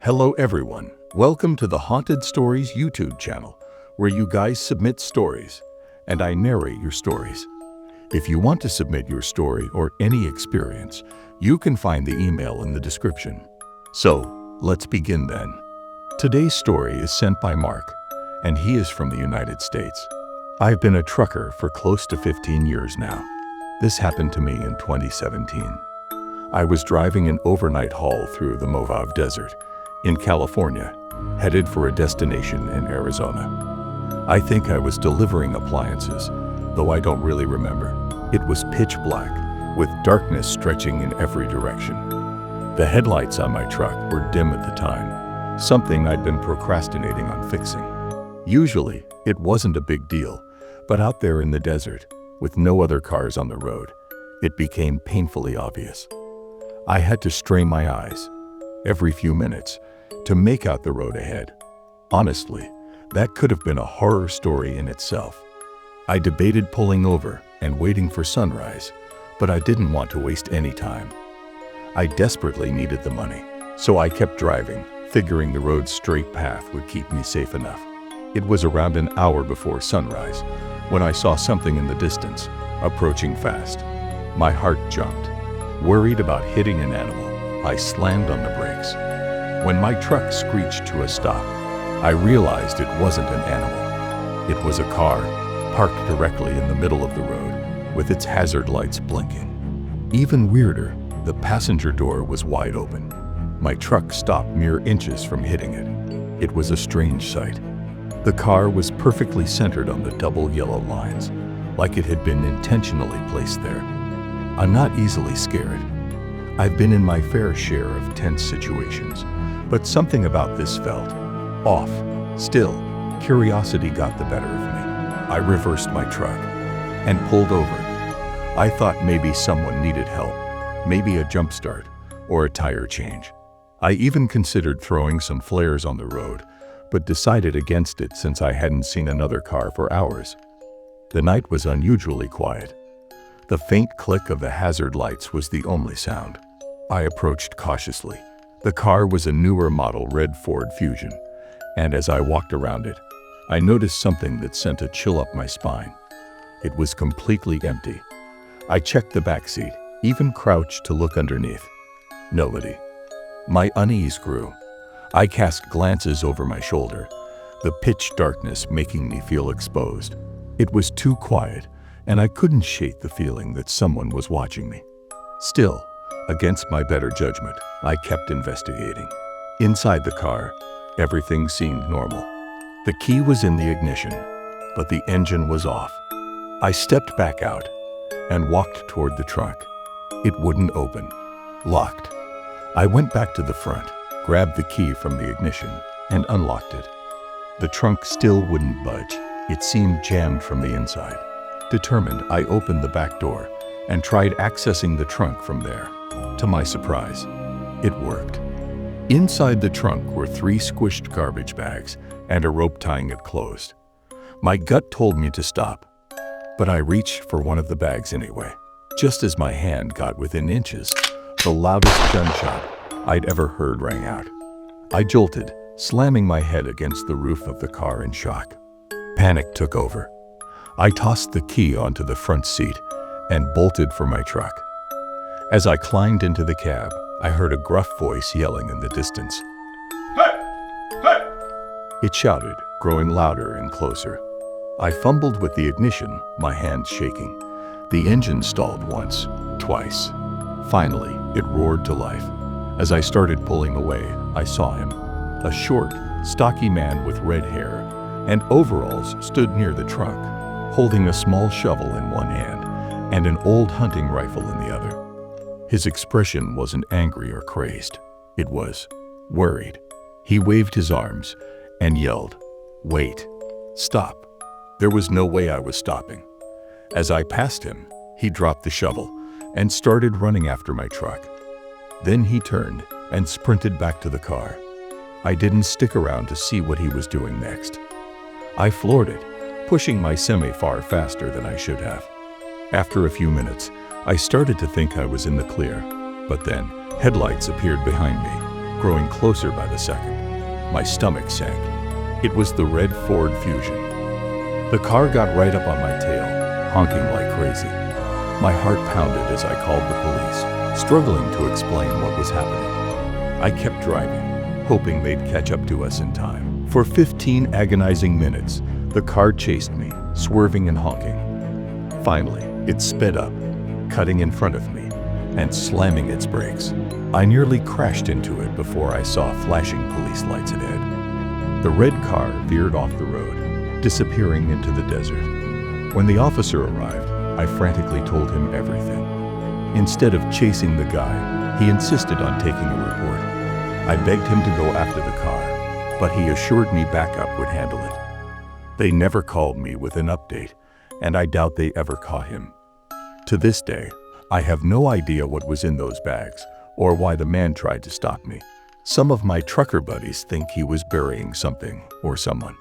Hello everyone, welcome to the Haunted Stories YouTube channel, where you guys submit stories, and I narrate your stories. If you want to submit your story or any experience, you can find the email in the description. So, let's begin then. Today's story is sent by Mark, and he is from the United States. I've been a trucker for close to 15 years now. This happened to me in 2017. I was driving an overnight haul through the Mojave Desert in California, headed for a destination in Arizona. I think I was delivering appliances, though I don't really remember. It was pitch black, with darkness stretching in every direction. The headlights on my truck were dim at the time, something I'd been procrastinating on fixing. Usually, it wasn't a big deal, but out there in the desert, with no other cars on the road, it became painfully obvious. I had to strain my eyes every few minutes to make out the road ahead. Honestly, that could have been a horror story in itself. I debated pulling over and waiting for sunrise, but I didn't want to waste any time. I desperately needed the money, so I kept driving, figuring the road's straight path would keep me safe enough. It was around an hour before sunrise when I saw something in the distance, approaching fast. My heart jumped. Worried about hitting an animal, I slammed on the brakes. When my truck screeched to a stop, I realized it wasn't an animal. It was a car, parked directly in the middle of the road, with its hazard lights blinking. Even weirder, the passenger door was wide open. My truck stopped mere inches from hitting it. It was a strange sight. The car was perfectly centered on the double yellow lines, like it had been intentionally placed there. I'm not easily scared. I've been in my fair share of tense situations, but something about this felt off. Still, curiosity got the better of me. I reversed my truck and pulled over. I thought maybe someone needed help, maybe a jump start or a tire change. I even considered throwing some flares on the road, but decided against it since I hadn't seen another car for hours. The night was unusually quiet. The faint click of the hazard lights was the only sound. I approached cautiously. The car was a newer model red Ford Fusion, and as I walked around it, I noticed something that sent a chill up my spine. It was completely empty. I checked the back seat, even crouched to look underneath. Nobody. My unease grew. I cast glances over my shoulder, the pitch darkness making me feel exposed. It was too quiet, and I couldn't shake the feeling that someone was watching me. Still, against my better judgment, I kept investigating. Inside the car, everything seemed normal. The key was in the ignition, but the engine was off. I stepped back out and walked toward the trunk. It wouldn't open. Locked. I went back to the front, grabbed the key from the ignition, and unlocked it. The trunk still wouldn't budge. It seemed jammed from the inside. Determined, I opened the back door and tried accessing the trunk from there. To my surprise, it worked. Inside the trunk were 3 squished garbage bags and a rope tying it closed. My gut told me to stop, but I reached for one of the bags anyway. Just as my hand got within inches, the loudest gunshot I'd ever heard rang out. I jolted, slamming my head against the roof of the car in shock. Panic took over. I tossed the key onto the front seat and bolted for my truck. As I climbed into the cab, I heard a gruff voice yelling in the distance. "Hey! Hey!" It shouted, growing louder and closer. I fumbled with the ignition, my hands shaking. The engine stalled once, twice. Finally, it roared to life. As I started pulling away, I saw him. A short, stocky man with red hair and overalls stood near the trunk, holding a small shovel in one hand and an old hunting rifle in the other. His expression wasn't angry or crazed. It was worried. He waved his arms and yelled, "Wait, stop." There was no way I was stopping. As I passed him, he dropped the shovel and started running after my truck. Then he turned and sprinted back to the car. I didn't stick around to see what he was doing next. I floored it, pushing my semi far faster than I should have. After a few minutes, I started to think I was in the clear, but then headlights appeared behind me. growing closer by the second. My stomach sank. It was the red Ford Fusion. The car got right up on my tail, honking like crazy. My heart pounded as I called the police, struggling to explain what was happening. I kept driving, hoping they'd catch up to us in time. For 15 agonizing minutes, the car chased me, swerving and honking. Finally, it sped up, cutting in front of me and slamming its brakes. I nearly crashed into it before I saw flashing police lights ahead. The red car veered off the road, disappearing into the desert. When the officer arrived, I frantically told him everything. Instead of chasing the guy, he insisted on taking a report. I begged him to go after the car, but he assured me backup would handle it. They never called me with an update, and I doubt they ever caught him. To this day, I have no idea what was in those bags or why the man tried to stop me. Some of my trucker buddies think he was burying something or someone.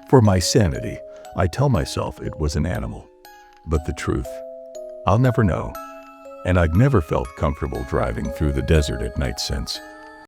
For my sanity, I tell myself it was an animal. But the truth, I'll never know. And I've never felt comfortable driving through the desert at night since.